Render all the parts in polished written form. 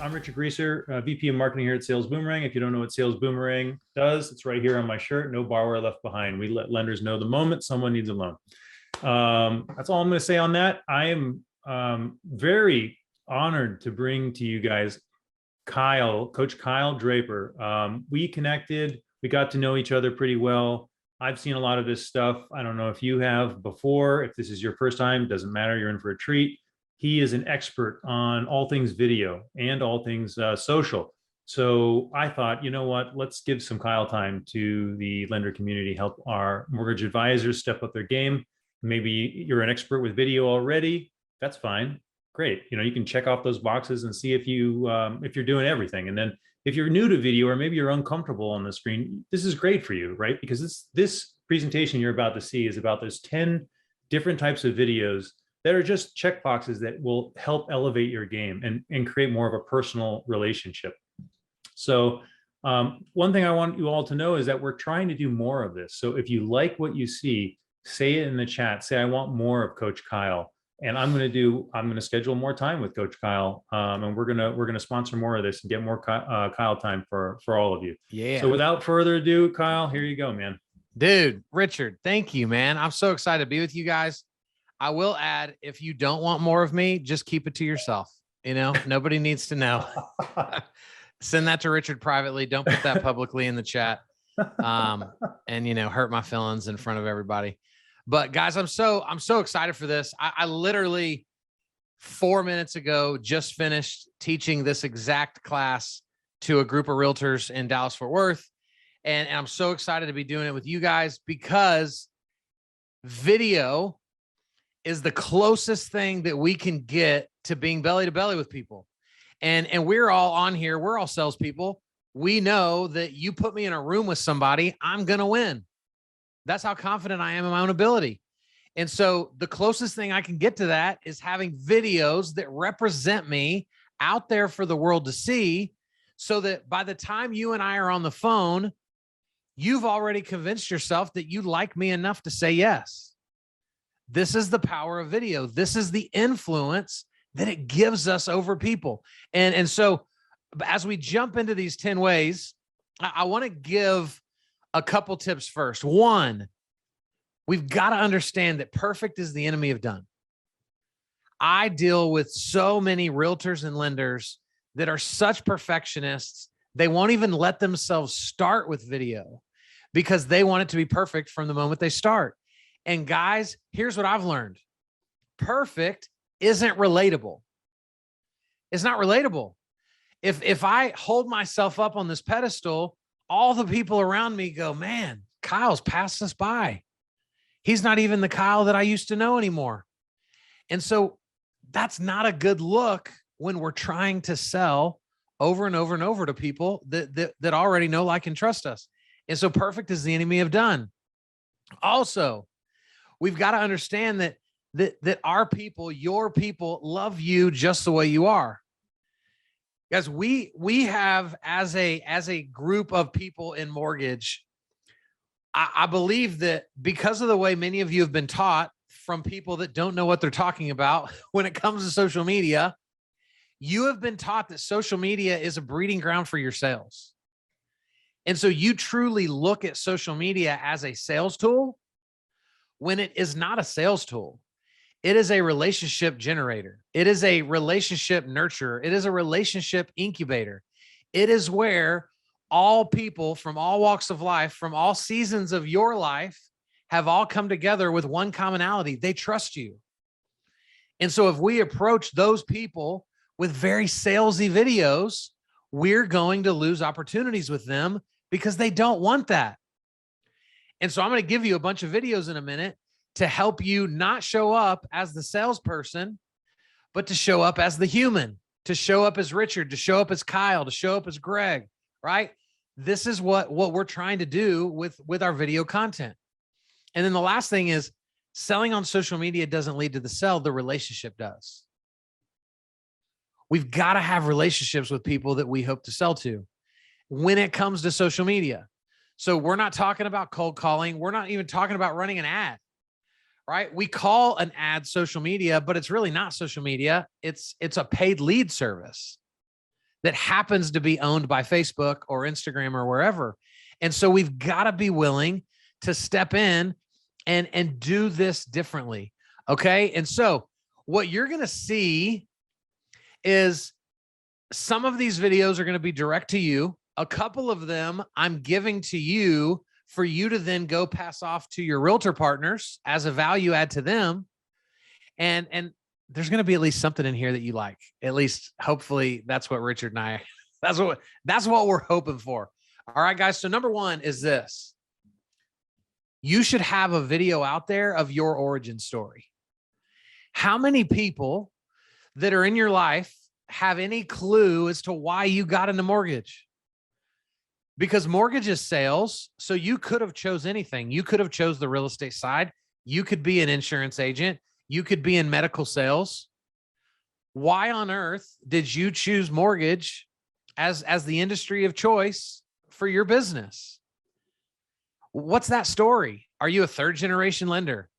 I'm Richard Greaser, VP of Marketing here at Sales Boomerang. If you don't know what Sales Boomerang does, it's right here on my shirt. No borrower left behind. We let lenders know the moment someone needs a loan. That's all I'm going to say on that. I am very honored to bring to you guys Coach Kyle Draper. We connected. We got to know each other pretty well. I've seen a lot of this stuff. I don't know if you have before. If this is your first time, doesn't matter. You're in for a treat. He is an expert on all things video and all things social. So I thought, you know what, let's give some Kyle time to the lender community, help our mortgage advisors step up their game. Maybe you're an expert with video already. That's fine. Great. You know, you can check off those boxes and see if you're doing everything. And then if you're new to video, or maybe you're uncomfortable on the screen, this is great for you, right? Because this presentation you're about to see is about those 10 different types of videos that are just check boxes that will help elevate your game and create more of a personal relationship. So one thing I want you all to know is that we're trying to do more of this. So if you like what you see, say it in the chat. Say, I want more of Coach Kyle. And I'm going to schedule more time with Coach Kyle. And we're going to sponsor more of this and get more Kyle time for all of you. Yeah. So without further ado, Kyle, here you go, man. Dude, Richard, thank you, man. I'm so excited to be with you guys. I will add, if you don't want more of me, just keep it to yourself. You know, nobody needs to know. Send that to Richard privately. Don't put that publicly in the chat. And, you know, hurt my feelings in front of everybody. But guys, I'm so excited for this. I literally 4 minutes ago just finished teaching this exact class to a group of realtors in Dallas, Fort Worth. And I'm so excited to be doing it with you guys because video is the closest thing that we can get to being belly to belly with people. And we're all on here. We're all salespeople. We know that you put me in a room with somebody, I'm going to win. That's how confident I am in my own ability. And so the closest thing I can get to that is having videos that represent me out there for the world to see, so that by the time you and I are on the phone, you've already convinced yourself that you like me enough to say yes. This is the power of video. This is the influence that it gives us over people. And so as we jump into these 10 ways, I want to give a couple tips first. One, we've got to understand that perfect is the enemy of done. I deal with so many realtors and lenders that are such perfectionists, they won't even let themselves start with video because they want it to be perfect from the moment they start. And guys, here's what I've learned. Perfect isn't relatable. It's not relatable. If I hold myself up on this pedestal, all the people around me go, man, Kyle's passed us by. He's not even the Kyle that I used to know anymore. And so that's not a good look when we're trying to sell over and over and over to people that already know, like, and trust us. And so perfect is the enemy of done. Also, we've got to understand that our people, your people, love you just the way you are. Guys, we have as a group of people in mortgage, I believe that because of the way many of you have been taught from people that don't know what they're talking about when it comes to social media, you have been taught that social media is a breeding ground for your sales. And so you truly look at social media as a sales tool when it is not a sales tool. It is a relationship generator. It is a relationship nurturer. It is a relationship incubator. It is where all people from all walks of life, from all seasons of your life, have all come together with one commonality. They trust you. And so if we approach those people with very salesy videos, we're going to lose opportunities with them because they don't want that. And so I'm going to give you a bunch of videos in a minute to help you not show up as the salesperson, but to show up as the human, to show up as Richard, to show up as Kyle, to show up as Greg, right? This is what we're trying to do with our video content. And then the last thing is, selling on social media doesn't lead to the sell, the relationship does. We've got to have relationships with people that we hope to sell to when it comes to social media. So we're not talking about cold calling. We're not even talking about running an ad, right? We call an ad social media, but it's really not social media. It's a paid lead service. that happens to be owned by Facebook or Instagram or wherever. And so we've got to be willing to step in and do this differently. Okay. And so what you're going to see is some of these videos are going to be direct to you. A couple of them I'm giving to you for you to then go pass off to your realtor partners as a value add to them. And there's going to be at least something in here that you like. At least, hopefully, that's what Richard and I, that's what we're hoping for. All right, guys. So number one is this. You should have a video out there of your origin story. How many people that are in your life have any clue as to why you got into mortgage? Because mortgage is sales. So you could have chose anything. You could have chose the real estate side. You could be an insurance agent. You could be in medical sales. Why on earth did you choose mortgage as the industry of choice for your business? What's that story? Are you a third generation lender?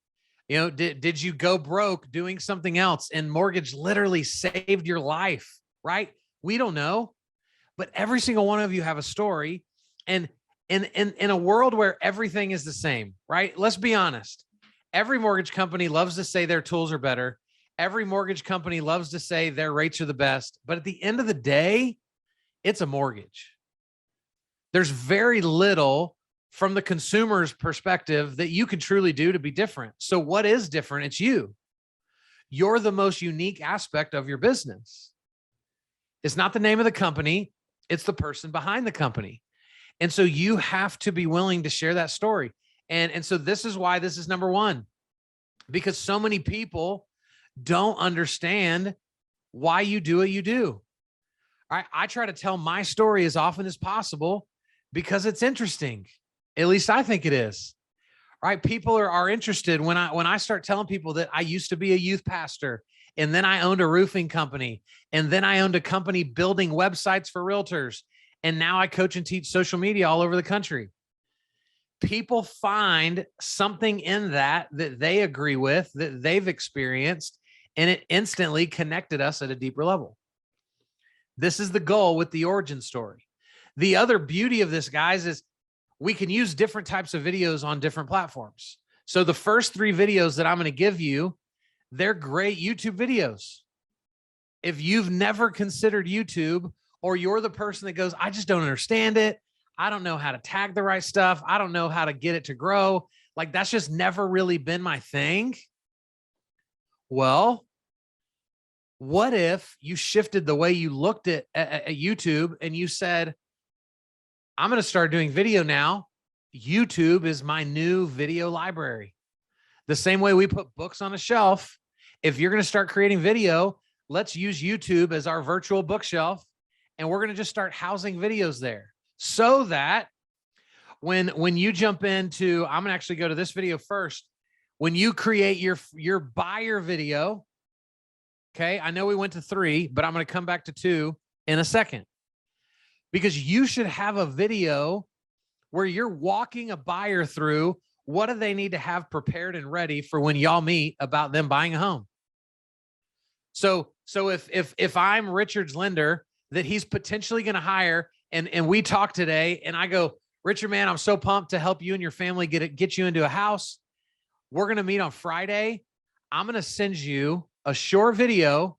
You know, did you go broke doing something else and mortgage literally saved your life, right? We don't know, but every single one of you have a story. And in a world where everything is the same, right? Let's be honest. Every mortgage company loves to say their tools are better. Every mortgage company loves to say their rates are the best. But at the end of the day, it's a mortgage. There's very little from the consumer's perspective that you can truly do to be different. So what is different? It's you. You're the most unique aspect of your business. It's not the name of the company. It's the person behind the company. And so you have to be willing to share that story. And so this is why this is number one, because so many people don't understand why you do what you do. I try to tell my story as often as possible because it's interesting. At least I think it is. All right. People are interested when I start telling people that I used to be a youth pastor, and then I owned a roofing company, and then I owned a company building websites for realtors. And now I coach and teach social media all over the country. People find something in that they agree with, that they've experienced, and it instantly connected us at a deeper level. This is the goal with the origin story. The other beauty of this, guys, is we can use different types of videos on different platforms. So the first 3 videos that I'm going to give you, they're great YouTube videos. If you've never considered YouTube, or you're the person that goes, I just don't understand it. I don't know how to tag the right stuff. I don't know how to get it to grow. Like, that's just never really been my thing. Well, what if you shifted the way you looked at YouTube and you said, I'm going to start doing video now. YouTube is my new video library. The same way we put books on a shelf. If you're going to start creating video, let's use YouTube as our virtual bookshelf. And we're going to just start housing videos there so that when you jump into, I'm going to actually go to this video first. When you create your buyer video, okay, I know we went to 3, but I'm going to come back to 2 in a second, because you should have a video where you're walking a buyer through what do they need to have prepared and ready for when y'all meet about them buying a home. So if I'm Richard's lender that he's potentially going to hire, and we talk today, and I go, Richard, man, I'm so pumped to help you and your family get you into a house. We're going to meet on Friday. I'm going to send you a short video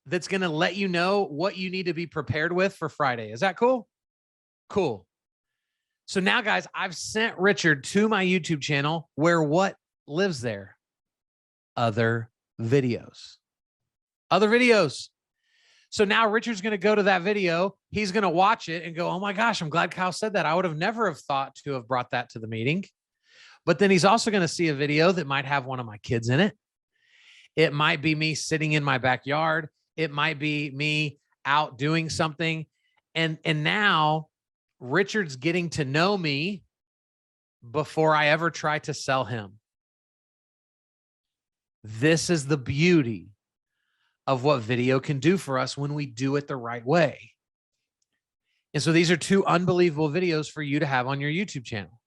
that's going to let you know what you need to be prepared with for Friday. Is that cool? Cool. So now, guys, I've sent Richard to my YouTube channel where what lives there? Other videos. Other videos. So now Richard's going to go to that video. He's going to watch it and go, oh my gosh, I'm glad Kyle said that. I would have never have thought to have brought that to the meeting. But then he's also going to see a video that might have one of my kids in it. It might be me sitting in my backyard. It might be me out doing something. And now Richard's getting to know me before I ever try to sell him. This is the beauty of what video can do for us when we do it the right way. And so these are 2 unbelievable videos for you to have on your YouTube channel.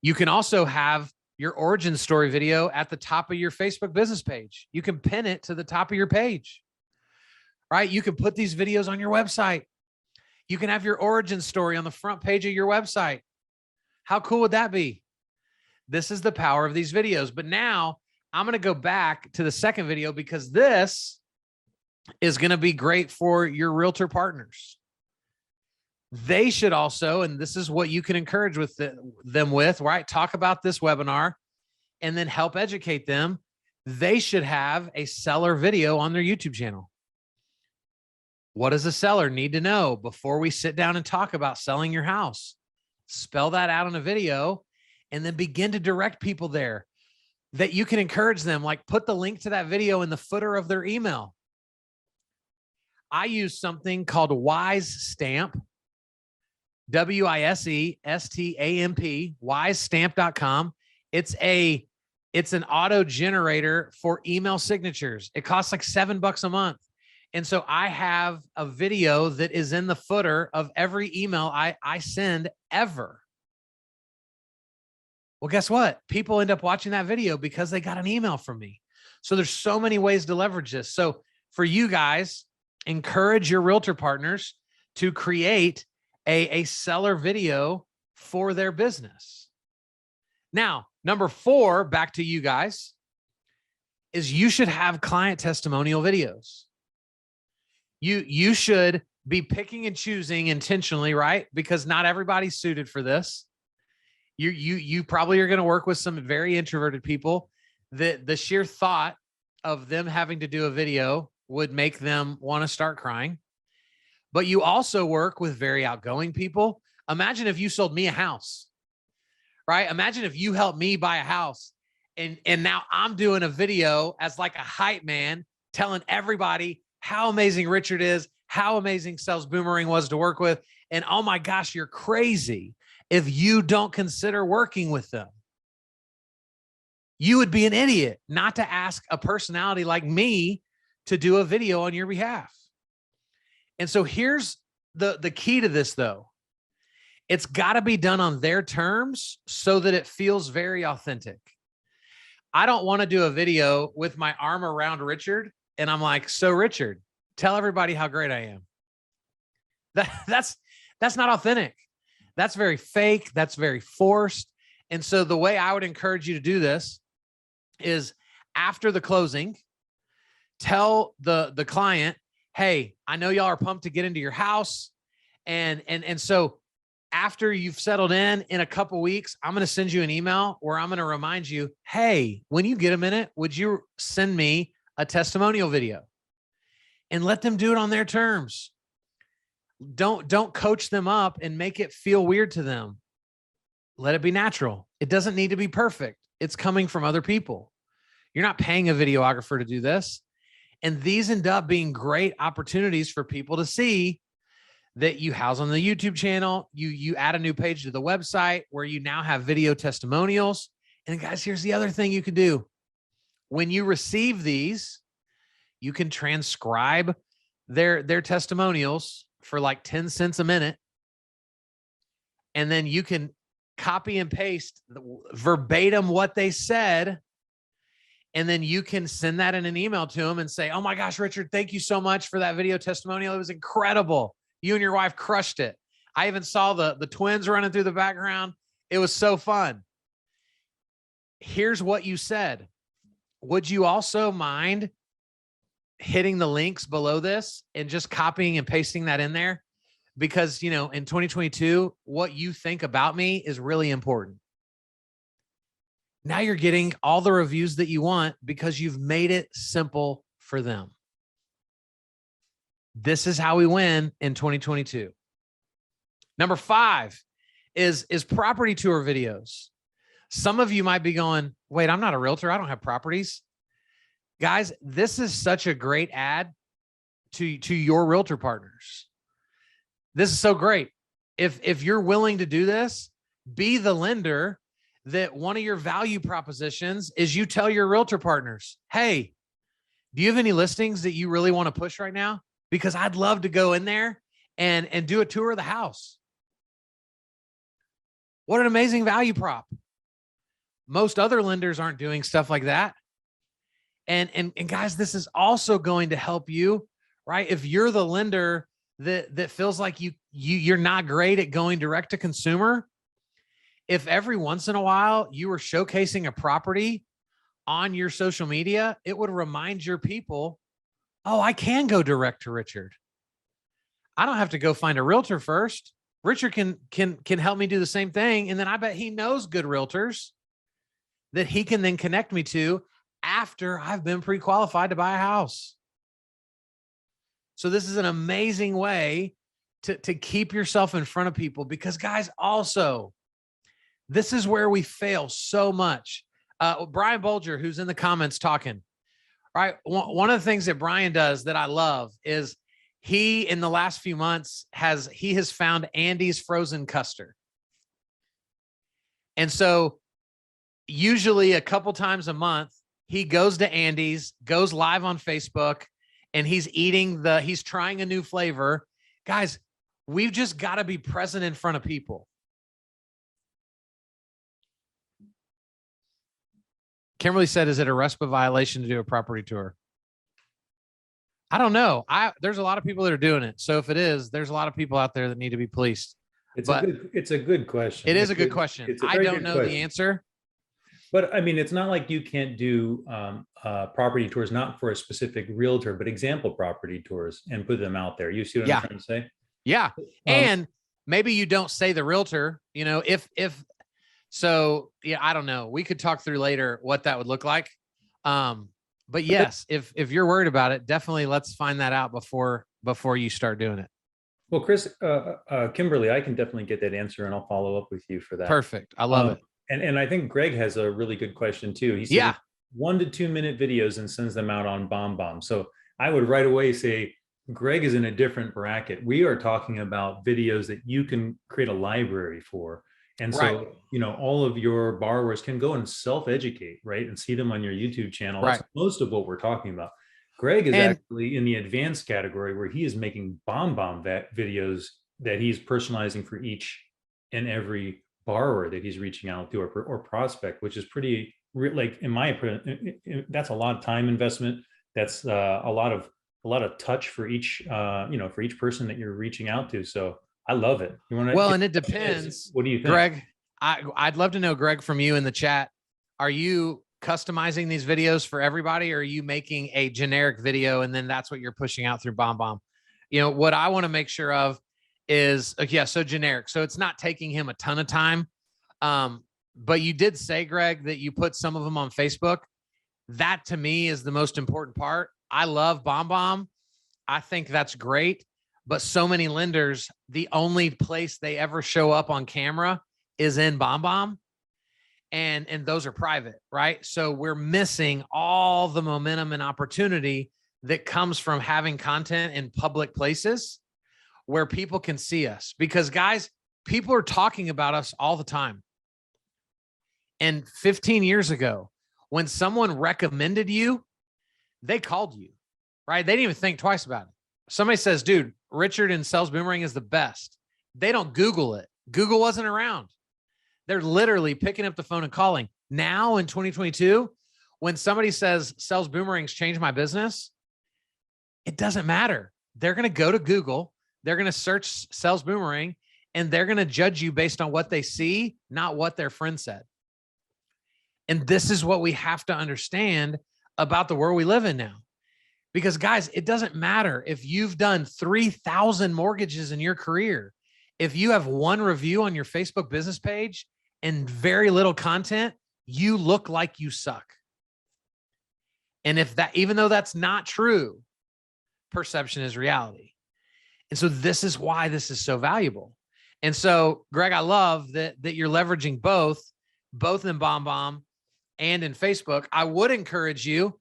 You can also have your origin story video at the top of your Facebook business page. You can pin it to the top of your page. right? You can put these videos on your website. You can have your origin story on the front page of your website. How cool would that be? This is the power of these videos. But now I'm going to go back to the second video because this is going to be great for your realtor partners. They should also, and this is what you can encourage them with, right? Talk about this webinar and then help educate them. They should have a seller video on their YouTube channel. What does a seller need to know before we sit down and talk about selling your house? Spell that out in a video and then begin to direct people there that you can encourage them. Like put the link to that video in the footer of their email. I use something called Wise Stamp, WISESTAMP, wisestamp.com. It's an auto generator for email signatures. It costs like $7 a month. And so I have a video that is in the footer of every email I send ever. Well, guess what? People end up watching that video because they got an email from me. So there's so many ways to leverage this. So for you guys, encourage your realtor partners to create a seller video for their business. Now, number 4, back to you guys, is you should have client testimonial videos. You should be picking and choosing intentionally, right? Because not everybody's suited for this. You probably are going to work with some very introverted people that the sheer thought of them having to do a video would make them want to start crying. But you also work with very outgoing people. Imagine if you sold me a house, right? Imagine if you helped me buy a house and now I'm doing a video as like a hype man telling everybody how amazing Richard is, how amazing Sales Boomerang was to work with. And oh my gosh, you're crazy if you don't consider working with them. You would be an idiot not to ask a personality like me to do a video on your behalf. And so here's the key to this though. It's got to be done on their terms so that it feels very authentic. I don't want to do a video with my arm around Richard and I'm like, so Richard, tell everybody how great I am. That's not authentic. That's very fake. That's very forced. And so the way I would encourage you to do this is after the closing, tell the client, hey, I know y'all are pumped to get into your house. And so after you've settled in a couple weeks, I'm going to send you an email where I'm going to remind you, hey, when you get a minute, would you send me a testimonial video? And let them do it on their terms. Don't coach them up and make it feel weird to them. Let it be natural. It doesn't need to be perfect. It's coming from other people. You're not paying a videographer to do this. And these end up being great opportunities for people to see that you house on the YouTube channel. You add a new page to the website where you now have video testimonials. And guys, here's the other thing you can do. When you receive these, you can transcribe their testimonials for like 10 cents a minute. And then you can copy and paste verbatim what they said. And then you can send that in an email to them and say, oh my gosh, Richard, thank you so much for that video testimonial. It was incredible. You and your wife crushed it. I even saw the twins running through the background. It was so fun. Here's what you said. Would you also mind hitting the links below this and just copying and pasting that in there? Because, in 2022, what you think about me is really important. Now you're getting all the reviews that you want because you've made it simple for them. This is how we win in 2022. Number 5 is property tour videos. Some of you might be going, wait, I'm not a realtor. I don't have properties. Guys, this is such a great ad to your realtor partners. This is so great. If you're willing to do this, be the lender that one of your value propositions is you tell your realtor partners, hey, do you have any listings that you really want to push right now? Because I'd love to go in there and do a tour of the house. What an amazing value prop. Most other lenders aren't doing stuff like that. And guys, this is also going to help you right? If you're the lender that feels like you're not great at going direct to consumer, if every once in a while you were showcasing a property on your social media, it would remind your people, oh, I can go direct to Richard. I don't have to go find a realtor first. Richard can help me do the same thing. And then I bet he knows good realtors that he can then connect me to after I've been pre-qualified to buy a house. So this is an amazing way to keep yourself in front of people, because guys, also, this is where we fail so much. Brian Bolger, who's in the comments talking, right? One of the things that Brian does that I love is he, in the last few months, has found Andy's frozen custard. And so usually a couple times a month, he goes to Andy's, goes live on Facebook, and he's trying a new flavor. Guys, we've just got to be present in front of people. Kimberly said, is it a RESPA violation to do a property tour? I don't know. There's a lot of people that are doing it. So if it is, there's a lot of people out there that need to be policed. It's a good question. It is a good question. I don't know the answer. But I mean, it's not like you can't do property tours, not for a specific realtor, but example property tours, and put them out there. You see what I'm trying to say? Yeah. And maybe you don't say the realtor, so yeah, I don't know. We could talk through later what that would look like. But yes, if you're worried about it, definitely let's find that out before you start doing it. Well, Chris, Kimberly, I can definitely get that answer, and I'll follow up with you for that. Perfect. I love it. And I think Greg has a really good question too. He said 1 to 2 minute videos and sends them out on BombBomb. So I would right away say Greg is in a different bracket. We are talking about videos that you can create a library for. And so, all of your borrowers can go and self-educate, right? And see them on your YouTube channel. Right. That's most of what we're talking about. Greg is actually in the advanced category where he is making BombBomb videos that he's personalizing for each and every borrower that he's reaching out to or prospect, which is pretty, like, in my opinion, that's a lot of time investment. That's a lot of touch for each, for each person that you're reaching out to. So I love it. And it depends. What do you think, Greg? I'd love to know, Greg, from you in the chat. Are you customizing these videos for everybody, or are you making a generic video and then that's what you're pushing out through BombBomb? What I want to make sure of is, so generic. So it's not taking him a ton of time. But you did say, Greg, that you put some of them on Facebook. That to me is the most important part. I love BombBomb. I think that's great. But so many lenders, the only place they ever show up on camera is in BombBomb. And those are private, right? So we're missing all the momentum and opportunity that comes from having content in public places where people can see us. Because guys, people are talking about us all the time. And 15 years ago, when someone recommended you, they called you, right? They didn't even think twice about it. Somebody says, dude, Richard in Sales Boomerang is the best. They don't Google it. Google wasn't around. They're literally picking up the phone and calling. Now in 2022, when somebody says Sales Boomerang's changed my business, it doesn't matter. They're going to go to Google. They're going to search Sales Boomerang, and they're going to judge you based on what they see, not what their friend said. And this is what we have to understand about the world we live in now. Because guys, it doesn't matter if you've done 3,000 mortgages in your career. If you have one review on your Facebook business page and very little content, you look like you suck. And even though that's not true, perception is reality. And so this is why this is so valuable. And so, Greg, I love that you're leveraging both in BombBomb and in Facebook. I would encourage you,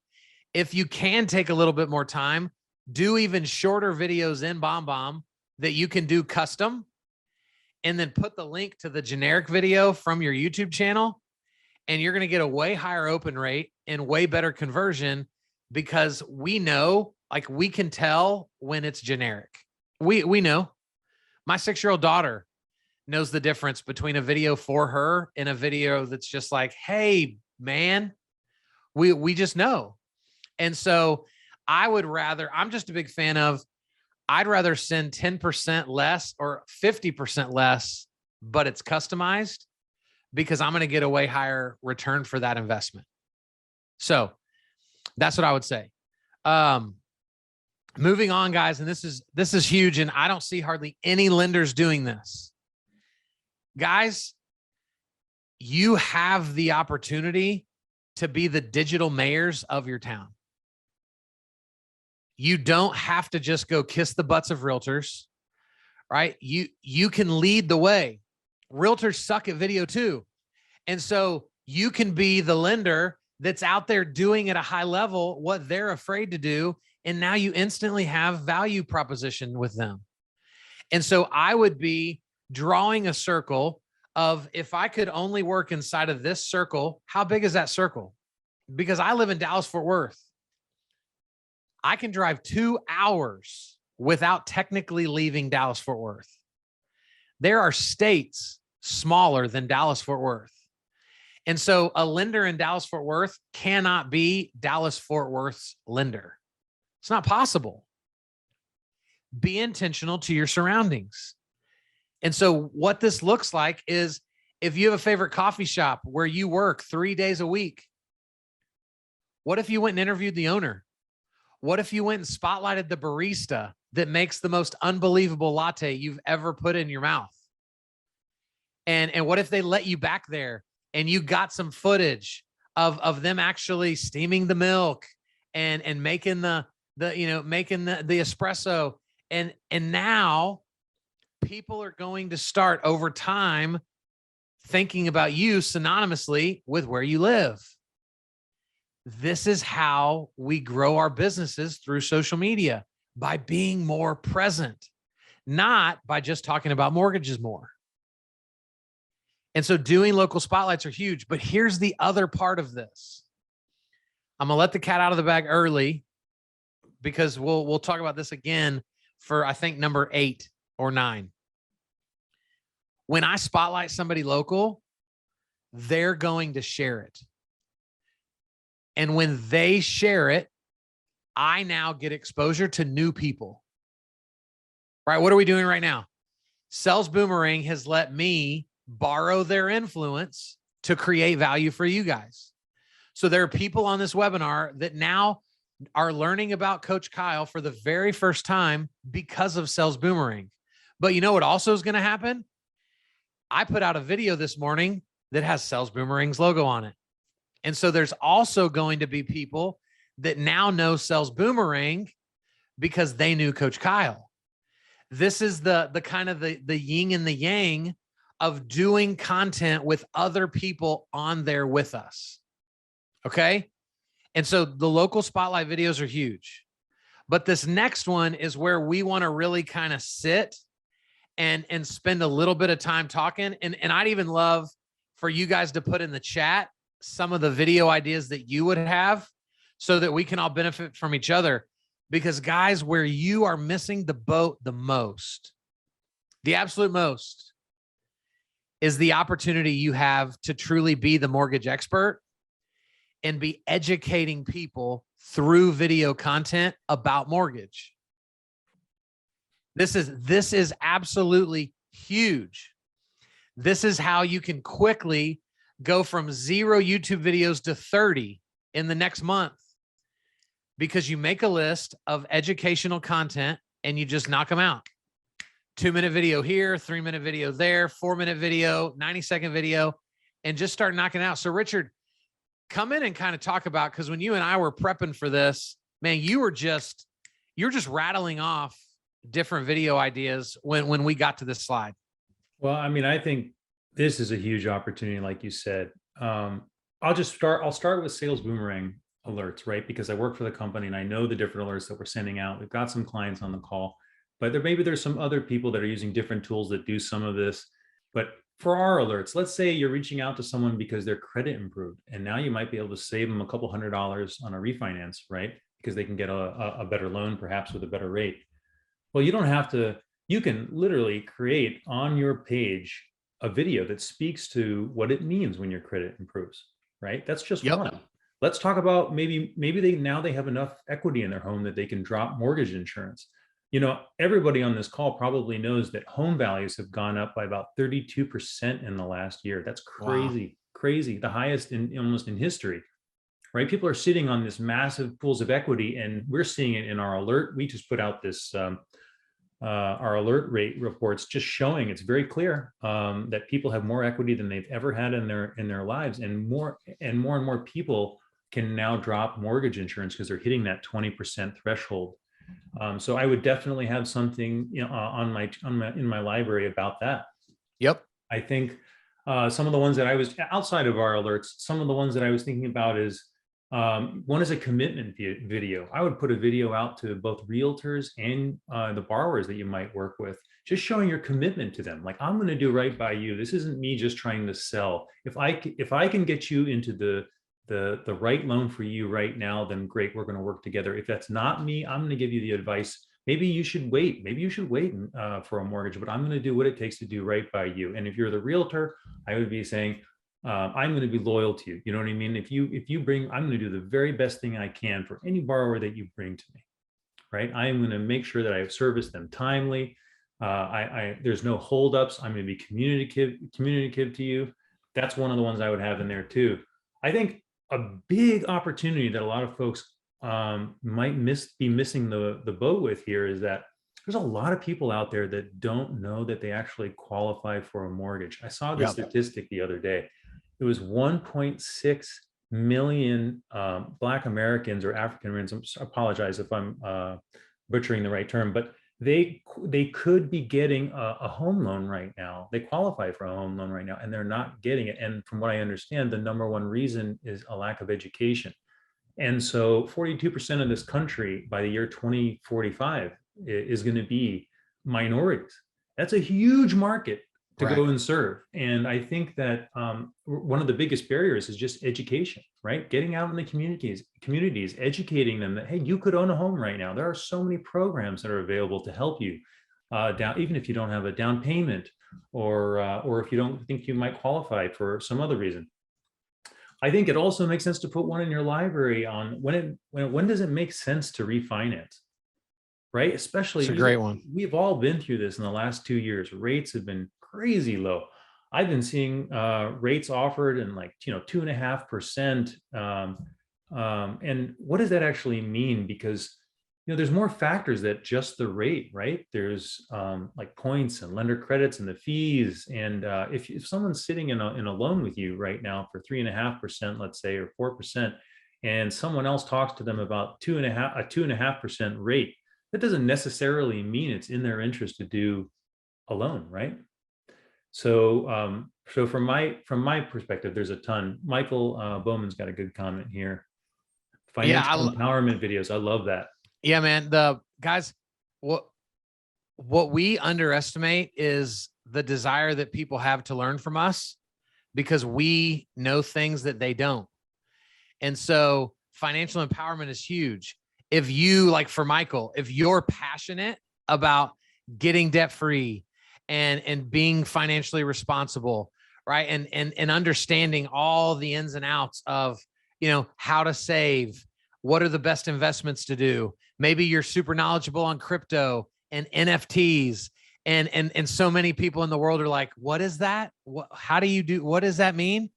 if you can take a little bit more time, do even shorter videos in BombBomb that you can do custom, and then put the link to the generic video from your YouTube channel. And you're going to get a way higher open rate and way better conversion, because we know, like, we can tell when it's generic. We know. My 6-year-old daughter knows the difference between a video for her and a video that's just like, hey, man, we just know. And so I'm just a big fan of, I'd rather send 10% less or 50% less, but it's customized because I'm going to get a way higher return for that investment. So that's what I would say. Moving on, guys. And this is huge. And I don't see hardly any lenders doing this. Guys, you have the opportunity to be the digital mayors of your town. You don't have to just go kiss the butts of realtors, right? You can lead the way. Realtors suck at video too. And so you can be the lender that's out there doing at a high level what they're afraid to do. And now you instantly have value proposition with them. And so I would be drawing a circle of, if I could only work inside of this circle, how big is that circle? Because I live in Dallas, Fort Worth. I can drive 2 hours without technically leaving Dallas, Fort Worth. There are states smaller than Dallas, Fort Worth. And so a lender in Dallas, Fort Worth cannot be Dallas, Fort Worth's lender. It's not possible. Be intentional to your surroundings. And so what this looks like is, if you have a favorite coffee shop where you work 3 days a week, what if you went and interviewed the owner? What if you went and spotlighted the barista that makes the most unbelievable latte you've ever put in your mouth? And what if they let you back there and you got some footage of them actually steaming the milk and making the espresso, and now people are going to start over time thinking about you synonymously with where you live. This is how we grow our businesses through social media, by being more present, not by just talking about mortgages more. And so doing local spotlights are huge, but here's the other part of this. I'm going to let the cat out of the bag early, because we'll talk about this again for, I think, number 8 or 9. When I spotlight somebody local, they're going to share it. And when they share it, I now get exposure to new people. Right? What are we doing right now? Sales Boomerang has let me borrow their influence to create value for you guys. So there are people on this webinar that now are learning about Coach Kyle for the very first time because of Sales Boomerang. But you know what also is going to happen? I put out a video this morning that has Sales Boomerang's logo on it. And so there's also going to be people that now know Sales Boomerang because they knew Coach Kyle. This is the kind of the yin and the yang of doing content with other people on there with us. Okay. And so the local spotlight videos are huge, but this next one is where we want to really kind of sit and spend a little bit of time talking. And I'd even love for you guys to put in the chat some of the video ideas that you would have, so that we can all benefit from each other. Because guys, where you are missing the boat the most, the absolute most, is the opportunity you have to truly be the mortgage expert and be educating people through video content about mortgage. This is absolutely huge. This is how you can quickly go from 0 YouTube videos to 30 in the next month, because you make a list of educational content and you just knock them out. 2-minute video here, 3-minute video there, 4-minute video, 90-second video, and just start knocking out. So Richard, come in and kind of talk about, because when you and I were prepping for this, man, you're just rattling off different video ideas when we got to this slide. Well, I mean, I think this is a huge opportunity, like you said. I'll start with Sales Boomerang alerts, right? Because I work for the company and I know the different alerts that we're sending out. We've got some clients on the call, but maybe there's some other people that are using different tools that do some of this. But for our alerts, let's say you're reaching out to someone because their credit improved, and now you might be able to save them a couple $100 on a refinance, right? Because they can get a better loan, perhaps with a better rate. Well, you don't have to. You can literally create on your page a video that speaks to what it means when your credit improves, right? That's just one. Let's talk about maybe they have enough equity in their home that they can drop mortgage insurance. Everybody on this call probably knows that home values have gone up by about 32% in the last year. That's Wow. crazy, crazy, the highest in almost in history, right? People are sitting on this massive pools of equity, and we're seeing it in our alert. We just put out this our alert rate reports, just showing it's very clear that people have more equity than they've ever had in their lives, and more people can now drop mortgage insurance because they're hitting that 20% threshold. So I would definitely have something in my library about that. Yep. I think some of the ones that I was outside of our alerts, some of the ones that I was thinking about is one is a commitment video. I would put a video out to both realtors and the borrowers that you might work with, just showing your commitment to them. Like, I'm going to do right by you. This isn't me just trying to sell. If I can get you into the right loan for you right now, then great, we're going to work together. If that's not me, I'm going to give you the advice. Maybe you should wait for a mortgage, but I'm going to do what it takes to do right by you. And if you're the realtor, I would be saying, I'm going to be loyal to you. You know what I mean? If you bring, I'm going to do the very best thing I can for any borrower that you bring to me, right? I am going to make sure that I service them timely. There's no holdups. I'm going to be communicative to you. That's one of the ones I would have in there too. I think a big opportunity that a lot of folks might be missing the boat with here is that there's a lot of people out there that don't know that they actually qualify for a mortgage. I saw this statistic the other day. It was 1.6 million Black Americans or African Americans. I apologize if I'm butchering the right term, but they could be getting a home loan right now. They qualify for a home loan right now, and they're not getting it. And from what I understand, the number one reason is a lack of education. And so 42% of this country by the year 2045 is going to be minorities. That's a huge market to go and serve. And I think that one of the biggest barriers is just education, right? Getting out in the communities, educating them that, hey, you could own a home right now. There are so many programs that are available to help you down, even if you don't have a down payment, or if you don't think you might qualify for some other reason. I think it also makes sense to put one in your library on when does it make sense to refinance, right? Especially, it's a great one. We've all been through this in the last 2 years. Rates have been crazy low. I've been seeing rates offered in 2.5%. And what does that actually mean? Because there's more factors that just the rate, right? There's like points and lender credits and the fees. And if someone's sitting in a loan with you right now for 3.5%, let's say, or 4%, and someone else talks to them about a 2.5% rate, that doesn't necessarily mean it's in their interest to do a loan, right? So, from my perspective, there's a ton. Michael Bowman's got a good comment here. Financial empowerment videos. I love that. Yeah, man. The guys, what we underestimate is the desire that people have to learn from us, because we know things that they don't. And so financial empowerment is huge. If you, like for Michael, if you're passionate about getting debt free and being financially responsible, right? And understanding all the ins and outs of, how to save, what are the best investments to do? Maybe you're super knowledgeable on crypto and NFTs, and so many people in the world are like, what is that? How do you do? What does that mean?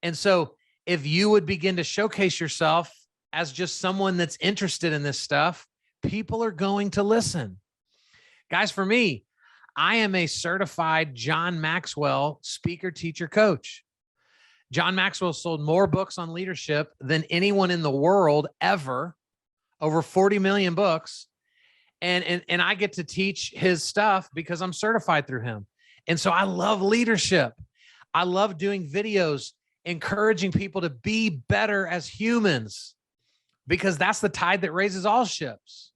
And so if you would begin to showcase yourself as just someone that's interested in this stuff, people are going to listen. Guys, for me, I am a certified John Maxwell speaker, teacher, coach. John Maxwell sold more books on leadership than anyone in the world ever, over 40 million books. And I get to teach his stuff because I'm certified through him. And so I love leadership. I love doing videos, encouraging people to be better as humans, because that's the tide that raises all ships.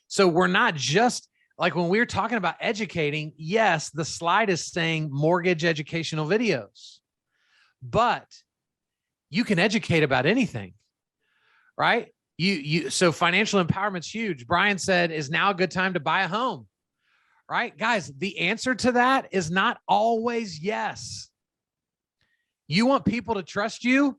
So we're not just like when we were talking about educating. Yes, the slide is saying mortgage educational videos, but you can educate about anything, right? So financial empowerment's huge. Brian said, is now a good time to buy a home, right? Guys, the answer to that is not always yes. You want people to trust you?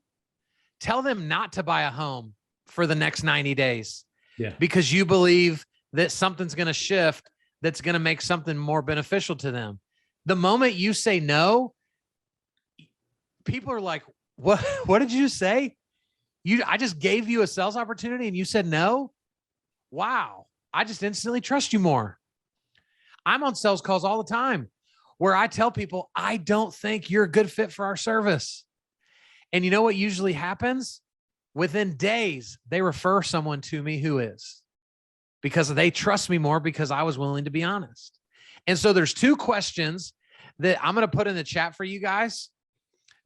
Tell them not to buy a home for the next 90 days Yeah. because you believe that something's going to shift that's going to make something more beneficial to them. The moment you say no, people are like, what did you say? I just gave you a sales opportunity and you said no. Wow. I just instantly trust you more. I'm on sales calls all the time where I tell people, I don't think you're a good fit for our service. And you know what usually happens? Within days, they refer someone to me who is, because they trust me more because I was willing to be honest. And so there's 2 questions that I'm going to put in the chat for you guys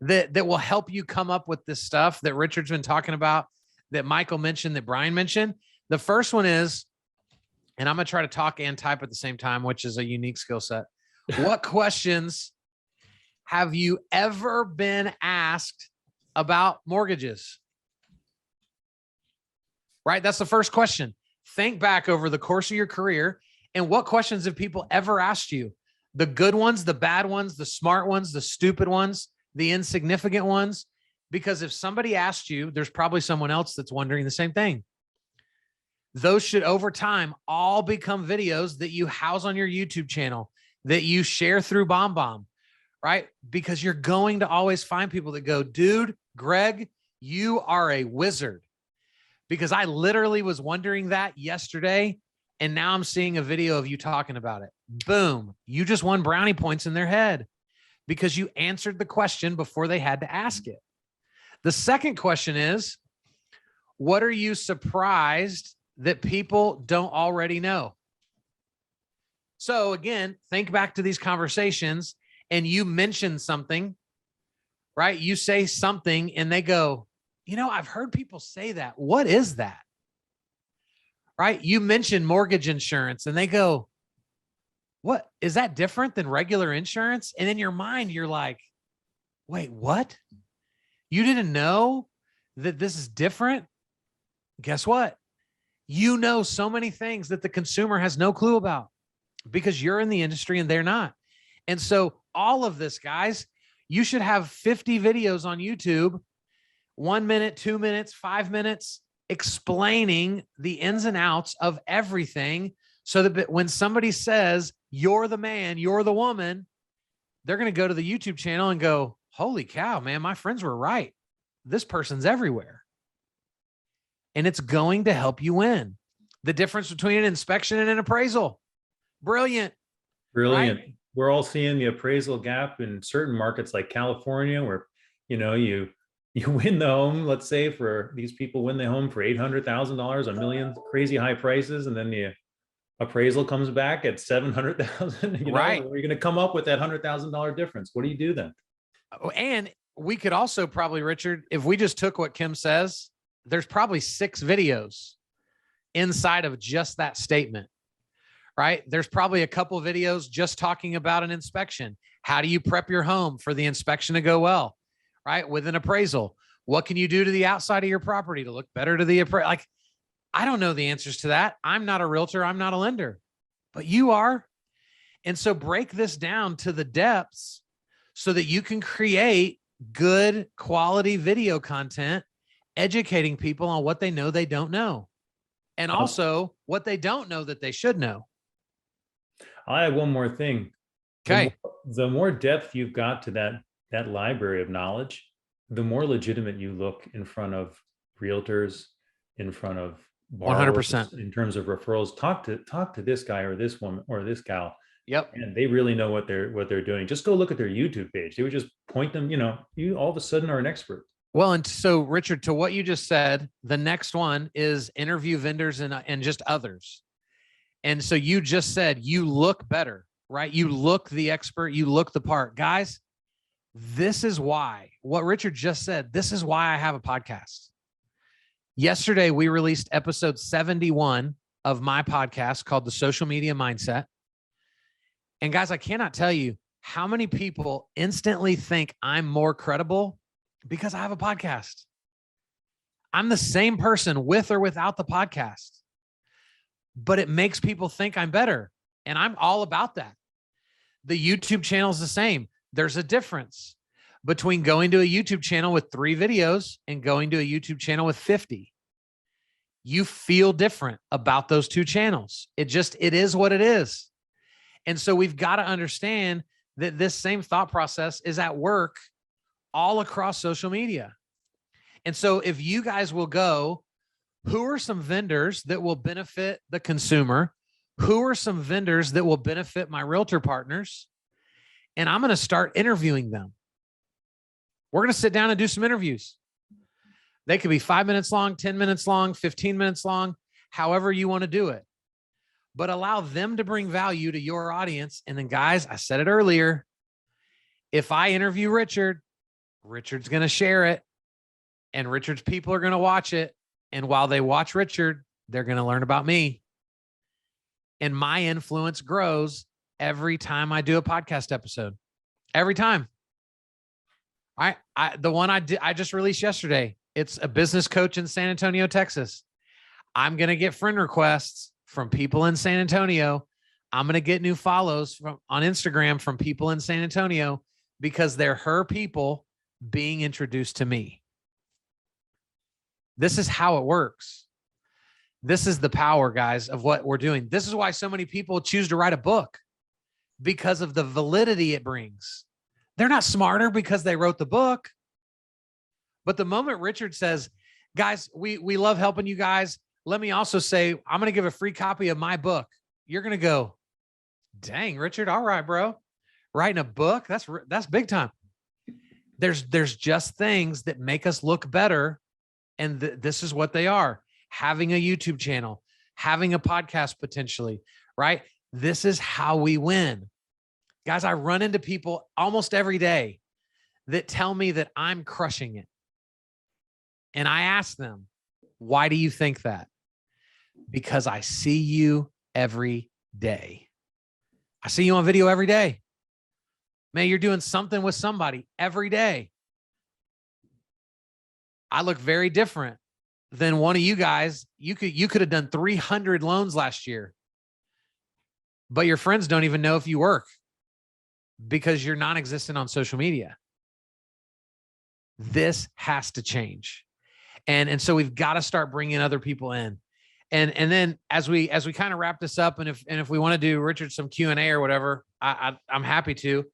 that will help you come up with this stuff that Richard's been talking about, that Michael mentioned, that Brian mentioned. The first one is, and I'm going to try to talk and type at the same time, which is a unique skill set. What questions have you ever been asked about mortgages? Right? That's the first question. Think back over the course of your career and what questions have people ever asked you? The good ones, the bad ones, the smart ones, the stupid ones, the insignificant ones. Because if somebody asked you, there's probably someone else that's wondering the same thing. Those should over time all become videos that you house on your YouTube channel, that you share through BombBomb, right? Because you're going to always find people that go, dude, Greg, you are a wizard. Because I literally was wondering that yesterday, and now I'm seeing a video of you talking about it. Boom. You just won brownie points in their head because you answered the question before they had to ask it. The second question is, what are you surprised that people don't already know? So again, think back to these conversations and you mention something, right? You say something and they go, you know, I've heard people say that. What is that? Right? You mentioned mortgage insurance and they go, what is that different than regular insurance? And in your mind, you're like, wait, what? You didn't know that this is different? Guess what? You know so many things that the consumer has no clue about because you're in the industry and they're not. And so all of this, guys, you should have 50 videos on YouTube, 1 minute, 2 minutes, 5 minutes, explaining the ins and outs of everything so that when somebody says, you're the man, you're the woman, they're going to go to the YouTube channel and go, holy cow, man, my friends were right. This person's everywhere. And it's going to help you win. The difference between an inspection and an appraisal. Brilliant. Brilliant. Right? We're all seeing the appraisal gap in certain markets like California, where, you know, you win the home, let's say for these people win the home for $800,000, $1 million, crazy high prices. And then the appraisal comes back at 700,000. You know, right. where are you going to come up with that $100,000 difference? What do you do then? And we could also probably, Richard, if we just took what Kim says, there's probably 6 videos inside of just that statement, right? There's probably a couple of videos just talking about an inspection. How do you prep your home for the inspection to go well, right? With an appraisal, what can you do to the outside of your property to look better to the appraisal? Like, I don't know the answers to that. I'm not a realtor. I'm not a lender, but you are. And so break this down to the depths so that you can create good quality video content, educating people on what they know they don't know, and also what they don't know that they should know. I'll add one more thing. Okay. The more depth you've got to that library of knowledge, the more legitimate you look in front of realtors, in front of borrowers, 100%. in terms of referrals. Talk to this guy or this woman or this gal. Yep. And they really know what they're doing. Just go look at their YouTube page. They would just point them, you know, you all of a sudden are an expert. Well, and so Richard, to what you just said, the next one is interview vendors and just others. And so you just said, you look better, right? You look the expert, you look the part. Guys, this is why, what Richard just said, this is why I have a podcast. Yesterday, we released episode 71 of my podcast called The Social Media Mindset. And guys, I cannot tell you how many people instantly think I'm more credible because I have a podcast. I'm the same person with or without the podcast, but it makes people think I'm better. And I'm all about that. The YouTube channel is the same. There's a difference. between going to a YouTube channel with 3 videos and going to a YouTube channel with 50. You feel different about those 2 channels. It is what it is. And so we've got to understand that this same thought process is at work all across social media. And so if you guys will go, who are some vendors that will benefit the consumer? Who are some vendors that will benefit my realtor partners? And I'm going to start interviewing them. We're going to sit down and do some interviews. They could be 5 minutes long, 10 minutes long, 15 minutes long, however you want to do it. But allow them to bring value to your audience. And then, guys, I said it earlier, if I interview Richard, Richard's going to share it, and Richard's people are going to watch it. And while they watch Richard, they're going to learn about me. And my influence grows every time I do a podcast episode. Every time. The one I just released yesterday, it's a business coach in San Antonio, Texas. I'm going to get friend requests from people in San Antonio. I'm going to get new follows on Instagram from people in San Antonio because they're her people being introduced to me. This is how it works. This is the power, guys, of what we're doing. This is why so many people choose to write a book, because of the validity it brings. They're not smarter because they wrote the book. But the moment Richard says, guys, we love helping you guys. Let me also say, I'm going to give a free copy of my book. You're going to go, dang, Richard. All right, bro. Writing a book. That's big time. There's just things that make us look better. And this is what they are. Having a YouTube channel, having a podcast potentially, right? This is how we win. Guys, I run into people almost every day that tell me that I'm crushing it. And I ask them, why do you think that? Because I see you every day. I see you on video every day. Man, you're doing something with somebody every day. I look very different than one of you guys. You could have done 300 loans last year, but your friends don't even know if you work because you're non-existent on social media. This has to change. And so we've got to start bringing other people in. And then as we kind of wrap this up, and if we want to do, Richard, some Q&A or whatever, I'm happy to.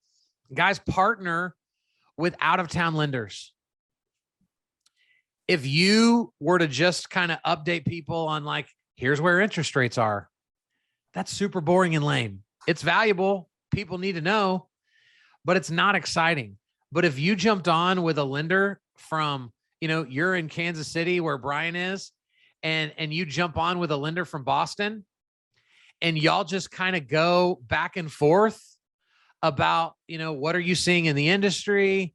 Guys, partner with out-of-town lenders. If you were to just kind of update people on like, here's where interest rates are, that's super boring and lame. It's valuable. People need to know, but it's not exciting. But if you jumped on with a lender from, you're in Kansas City where Brian is, and you jump on with a lender from Boston, and y'all just kind of go back and forth about, what are you seeing in the industry?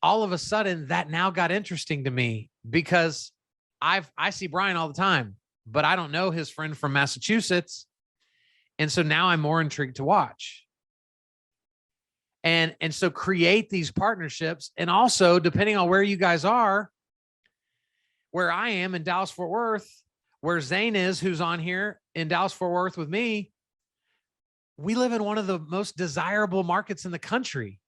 All of a sudden that now got interesting to me because I see Brian all the time, but I don't know his friend from Massachusetts. And so now I'm more intrigued to watch. And so create these partnerships. And also, depending on where you guys are, where I am in Dallas, Fort Worth, where Zane is, who's on here in Dallas, Fort Worth with me, we live in one of the most desirable markets in the country.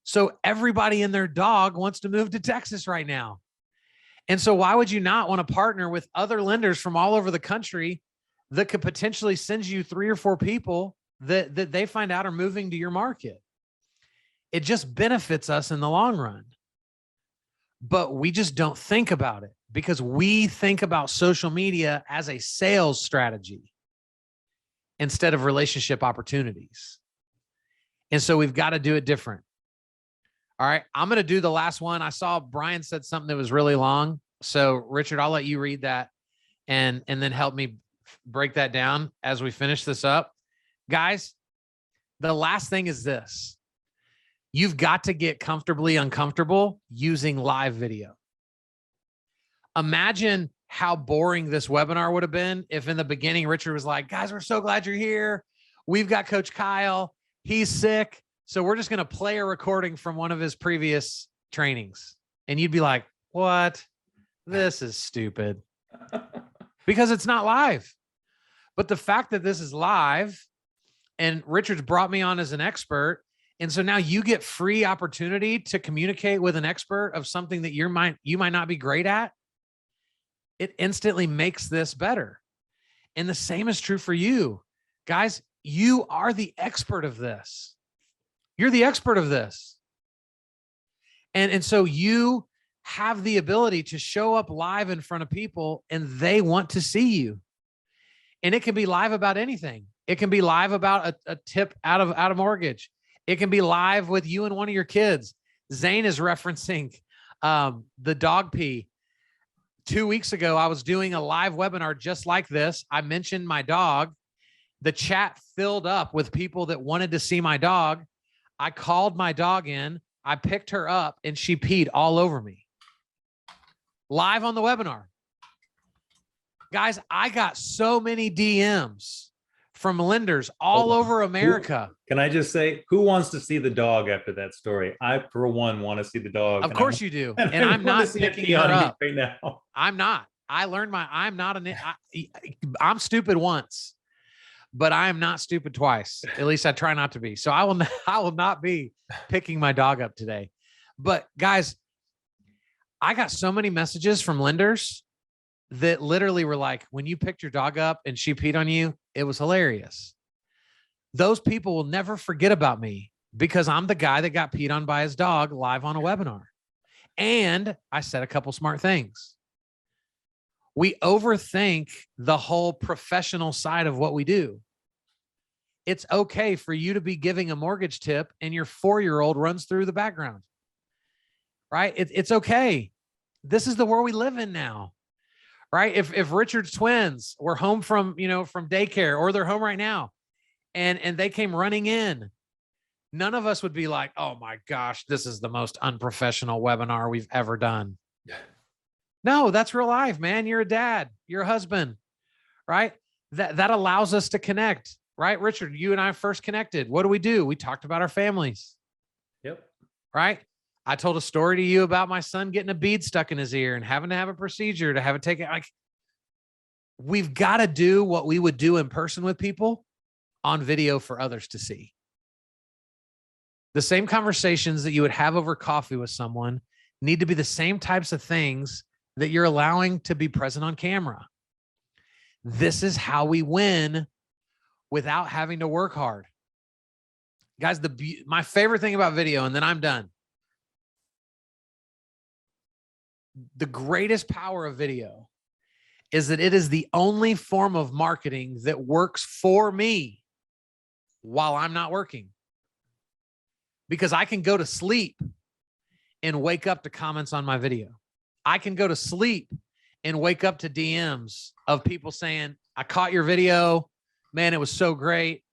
So everybody and their dog wants to move to Texas right now. And so why would you not want to partner with other lenders from all over the country that could potentially send you 3 or 4 people that they find out are moving to your market? It just benefits us in the long run. But we just don't think about it because we think about social media as a sales strategy instead of relationship opportunities. And so we've got to do it different. All right, I'm going to do the last one. I saw Brian said something that was really long. So Richard, I'll let you read that and then help me break that down as we finish this up. Guys, the last thing is this. You've got to get comfortably uncomfortable using live video. Imagine how boring this webinar would have been if in the beginning Richard was like, guys, we're so glad you're here. We've got Coach Kyle. He's sick. So we're just going to play a recording from one of his previous trainings. And you'd be like, what? This is stupid. Because it's not live. But the fact that this is live and Richard's brought me on as an expert And so now you get free opportunity to communicate with an expert of something that you might not be great at. It instantly makes this better. And the same is true for you. Guys, you are the expert of this. You're the expert of this. And so you have the ability to show up live in front of people and they want to see you. And it can be live about anything. It can be live about a tip out of mortgage. It can be live with you and one of your kids. Zane is referencing the dog pee. 2 weeks ago, I was doing a live webinar just like this. I mentioned my dog. The chat filled up with people that wanted to see my dog. I called my dog in. I picked her up and she peed all over me. Live on the webinar. Guys, I got so many DMs from lenders all over America. Can I just say, who wants to see the dog after that story? I, for one, want to see the dog. Of course you do. And I'm not picking her up right now. I'm not. I learned I'm stupid once, but I am not stupid twice. At least I try not to be. So I will not be picking my dog up today. But guys, I got so many messages from lenders that literally were like, when you picked your dog up and she peed on you, it was hilarious. Those people will never forget about me because I'm the guy that got peed on by his dog live on a webinar. And I said a couple smart things. We overthink the whole professional side of what we do. It's okay for you to be giving a mortgage tip and your 4-year-old runs through the background, right? It's okay. This is the world we live in now. Right? If Richard's twins were home from daycare, or they're home right now and they came running in, none of us would be like, oh my gosh, this is the most unprofessional webinar we've ever done. No, that's real life, man. You're a dad, you're a husband, right? That allows us to connect, right? Richard, you and I first connected. What do? We talked about our families. Yep. Right? I told a story to you about my son getting a bead stuck in his ear and having to have a procedure to have it taken. Like, we've got to do what we would do in person with people on video for others to see. The same conversations that you would have over coffee with someone need to be the same types of things that you're allowing to be present on camera. This is how we win without having to work hard. Guys, my favorite thing about video, and then I'm done. The greatest power of video is that it is the only form of marketing that works for me while I'm not working. Because I can go to sleep and wake up to comments on my video. I can go to sleep and wake up to DMs of people saying, I caught your video. Man, it was so great.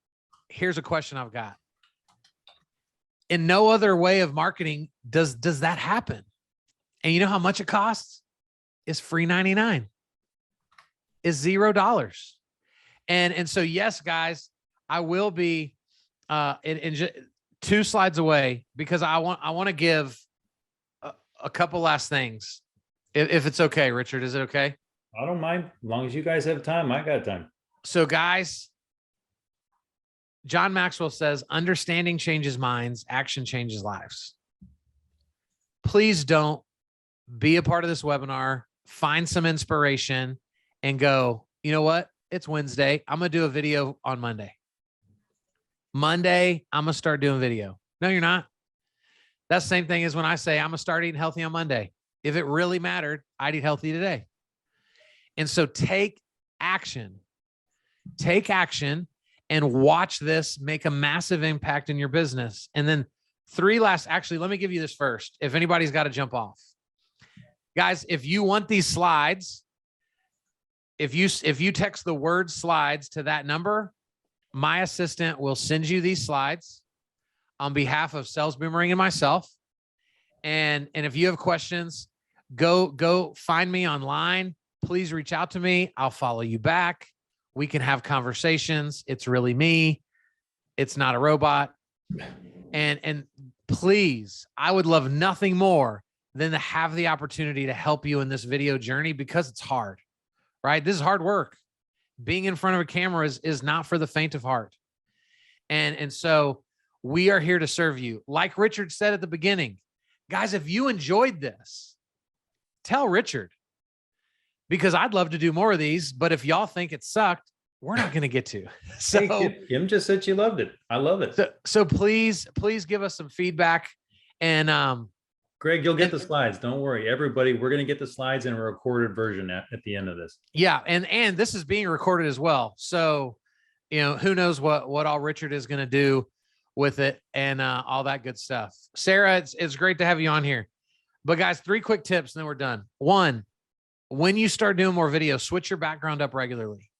Here's a question I've got. In no other way of marketing does that happen. And you know how much it costs? It's free 99. It's $0. And so, yes, guys, I will be in 2 slides away because I want to give a couple last things. If it's okay, Richard, is it okay? I don't mind. As long as you guys have time, I got time. So, guys, John Maxwell says, understanding changes minds, action changes lives. Please don't be a part of this webinar, find some inspiration and go, you know what? It's Wednesday. I'm going to do a video on Monday. Monday, I'm going to start doing video. No, you're not. That's the same thing as when I say I'm going to start eating healthy on Monday. If it really mattered, I'd eat healthy today. And so take action. Take action and watch this make a massive impact in your business. And then actually, let me give you this first. If anybody's got to jump off. Guys, if you want these slides, if you text the word slides to that number, my assistant will send you these slides on behalf of Sales Boomerang and myself. And if you have questions, go find me online. Please reach out to me. I'll follow you back. We can have conversations. It's really me. It's not a robot. And please, I would love nothing more than to have the opportunity to help you in this video journey because it's hard, right? This is hard work. Being in front of a camera is not for the faint of heart. And so We are here to serve you. Like Richard said at the beginning, guys, if you enjoyed this, tell Richard, because I'd love to do more of these. But if y'all think it sucked, we're not going to get to. So Hey, Kim just said she loved it. I love it. So please give us some feedback. And Greg, you'll get the slides. Don't worry, everybody. We're going to get the slides in a recorded version at the end of this. yeah, and this is being recorded as well. So, who knows what all Richard is going to do with it and all that good stuff. Sarah, it's great to have you on here. But guys, 3 quick tips and then we're done. 1, when you start doing more videos, switch your background up regularly.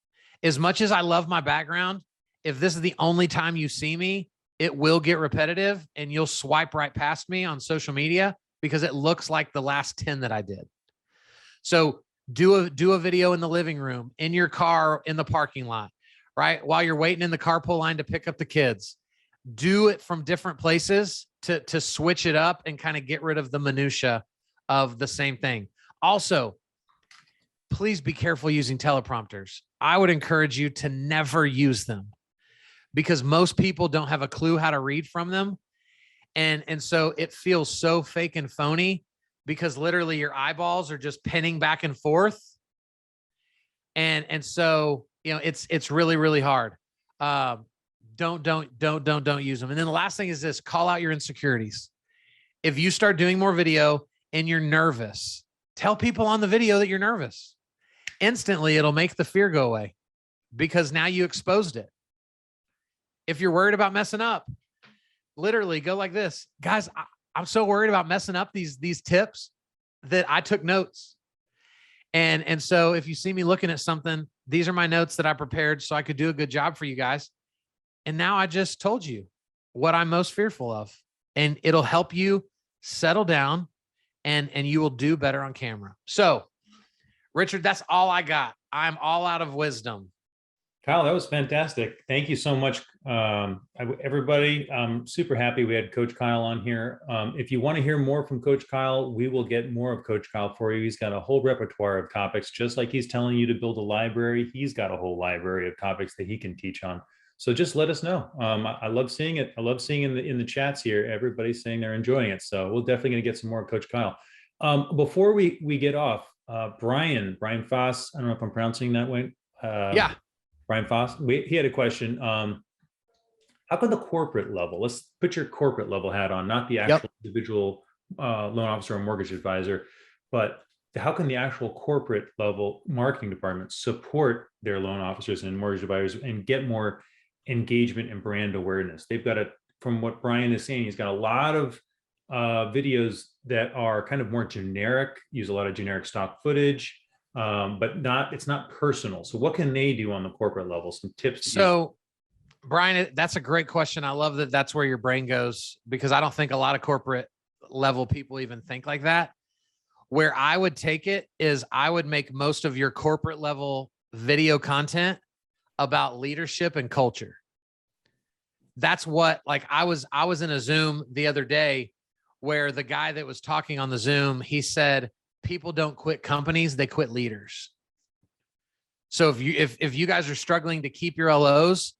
As much as I love my background, if this is the only time you see me, it will get repetitive and you'll swipe right past me on social media because it looks like the last 10 that I did. So do a video in the living room, in your car, in the parking lot, right? While you're waiting in the carpool line to pick up the kids. Do it from different places to switch it up and kind of get rid of the minutia of the same thing. Also, please be careful using teleprompters. I would encourage you to never use them because most people don't have a clue how to read from them. And so it feels so fake and phony because literally your eyeballs are just pinning back and forth. And so, it's really, really hard. Don't use them. And then the last thing is this: call out your insecurities. If you start doing more video and you're nervous, tell people on the video that you're nervous. Instantly, it'll make the fear go away because now you exposed it. If you're worried about messing up, literally go like this. Guys, I'm so worried about messing up these tips that I took notes. And so if you see me looking at something, these are my notes that I prepared so I could do a good job for you guys. And now I just told you what I'm most fearful of, and it'll help you settle down and you will do better on camera. So Richard, that's all I got. I'm all out of wisdom. Kyle, that was fantastic. Thank you so much. Everybody, I'm super happy we had Coach Kyle on here. If you want to hear more from Coach Kyle, we will get more of Coach Kyle for you. He's got a whole repertoire of topics, just like he's telling you to build a library. He's got a whole library of topics that he can teach on. So just let us know. I love seeing it. I love seeing in the chats here, everybody's saying they're enjoying it. So we're definitely going to get some more of Coach Kyle. Before we get off, Brian Foss, I don't know if I'm pronouncing that way. Yeah. Brian Foss, he had a question. How can the corporate level, let's put your corporate level hat on, not the actual individual loan officer or mortgage advisor, but how can the actual corporate level marketing department support their loan officers and mortgage advisors and get more engagement and brand awareness? They've got from what Brian is saying, he's got a lot of videos that are kind of more generic, use a lot of generic stock footage, but it's not personal. So what can they do on the corporate level? Some tips. So Brian, that's a great question. I love that that's where your brain goes, because I don't think a lot of corporate level people even think like that. Where I would take it is I would make most of your corporate level video content about leadership and culture. That's what, like, I was in a Zoom the other day where the guy that was talking on the Zoom, he said, people don't quit companies, they quit leaders. So if you guys are struggling to keep your LOs,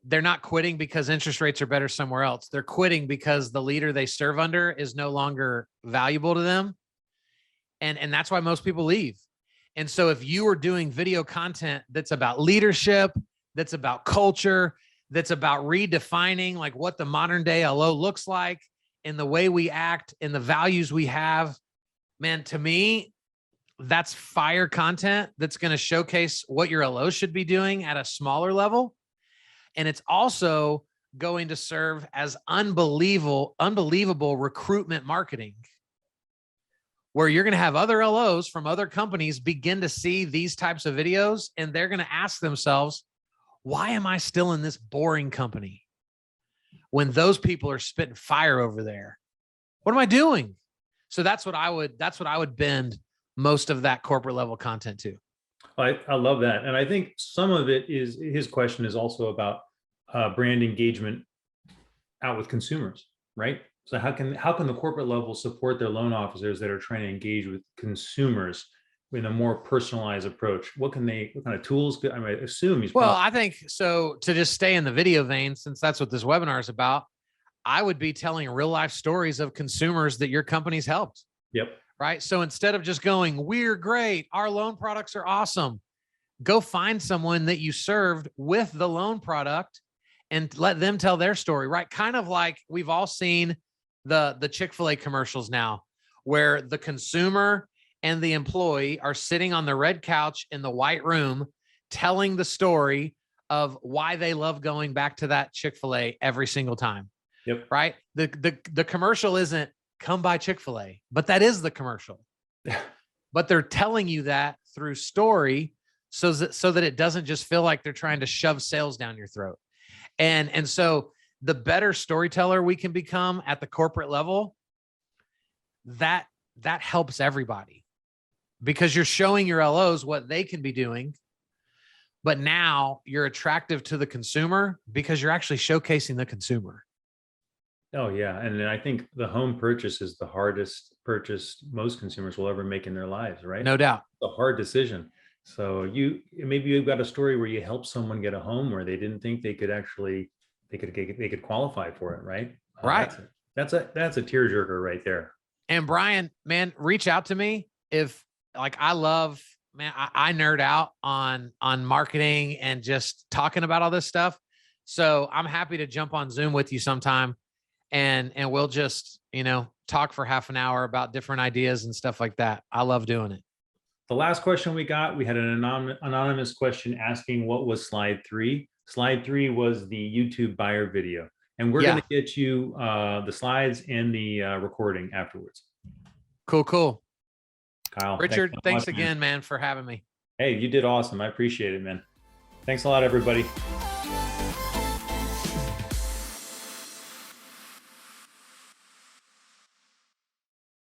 they're not quitting because interest rates are better somewhere else. They're quitting because the leader they serve under is no longer valuable to them. And that's why most people leave. And so if you are doing video content that's about leadership, that's about culture, that's about redefining like what the modern day LO looks like and the way we act and the values we have, man, to me, that's fire content that's going to showcase what your LO should be doing at a smaller level. And it's also going to serve as unbelievable recruitment marketing, where you're going to have other LOs from other companies begin to see these types of videos, and they're going to ask themselves, why am I still in this boring company when those people are spitting fire over there? What am I doing? So that's what I would bend most of that corporate level content to. I love that. And I think some of it is, his question is also about brand engagement out with consumers, right? So how can the corporate level support their loan officers that are trying to engage with consumers in a more personalized approach? What kind of tools? I assume he's I think so. To just stay in the video vein, since that's what this webinar is about, I would be telling real life stories of consumers that your company's helped. Yep. Right. So instead of just going, we're great, our loan products are awesome, go find someone that you served with the loan product and let them tell their story. Right. Kind of like we've all seen the Chick-fil-A commercials now, where the consumer and the employee are sitting on the red couch in the white room telling the story of why they love going back to that Chick-fil-A every single time. Yep. Right. The commercial isn't come by Chick-fil-A, but that is the commercial. But they're telling you that through story so that it doesn't just feel like they're trying to shove sales down your throat. And so the better storyteller we can become at the corporate level, that helps everybody, because you're showing your LOs what they can be doing. But now you're attractive to the consumer because you're actually showcasing the consumer. Oh yeah. And then I think the home purchase is the hardest purchase most consumers will ever make in their lives, right? No doubt. It's a hard decision. So maybe you've got a story where you help someone get a home where they didn't think they could qualify for it, right? Right. That's a tearjerker right there. And Brian, man, reach out to me if, like, I nerd out on marketing and just talking about all this stuff. So I'm happy to jump on Zoom with you sometime and we'll just, talk for half an hour about different ideas and stuff like that. I love doing it. The last question we had an anonymous question asking what was slide 3. Slide 3 was the YouTube buyer video. And we're going to get you the slides and the recording afterwards. Cool. Kyle. Richard, thanks again, man, for having me. Hey, you did awesome. I appreciate it, man. Thanks a lot, everybody.